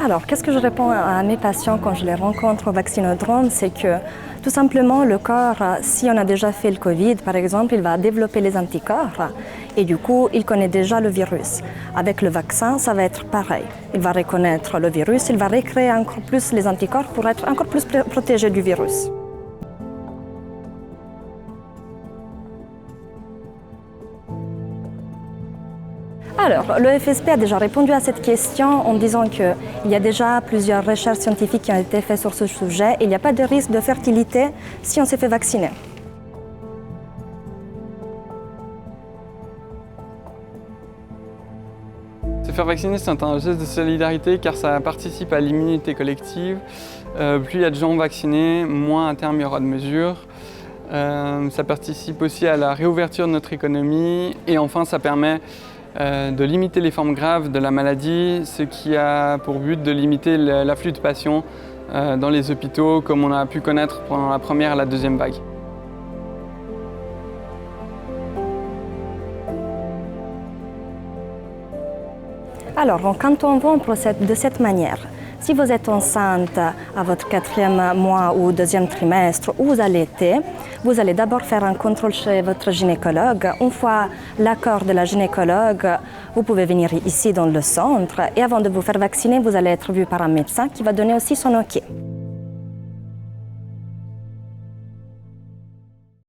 Alors, qu'est-ce que je réponds à mes patients quand je les rencontre au vaccinodrome? C'est que tout simplement, le corps, si on a déjà fait le Covid, par exemple, il va développer les anticorps et du coup, il connaît déjà le virus. Avec le vaccin, ça va être pareil. Il va reconnaître le virus, il va recréer encore plus les anticorps pour être encore plus protégé du virus. Alors, le FSP a déjà répondu à cette question en disant qu'il y a déjà plusieurs recherches scientifiques qui ont été faites sur ce sujet et il n'y a pas de risque de fertilité si on s'est fait vacciner. Se faire vacciner, c'est un geste de solidarité car ça participe à l'immunité collective. Plus il y a de gens vaccinés, moins à terme il y aura de mesures. Ça participe aussi à la réouverture de notre économie et enfin ça permet de limiter les formes graves de la maladie, ce qui a pour but de limiter l'afflux de patients dans les hôpitaux comme on a pu connaître pendant la première et la deuxième vague. Alors, quand on va, on procède de cette manière. Si vous êtes enceinte à votre 4e mois ou 2e trimestre ou vous allaitez, vous allez d'abord faire un contrôle chez votre gynécologue. Une fois l'accord de la gynécologue, vous pouvez venir ici dans le centre et avant de vous faire vacciner, vous allez être vu par un médecin qui va donner aussi son OK.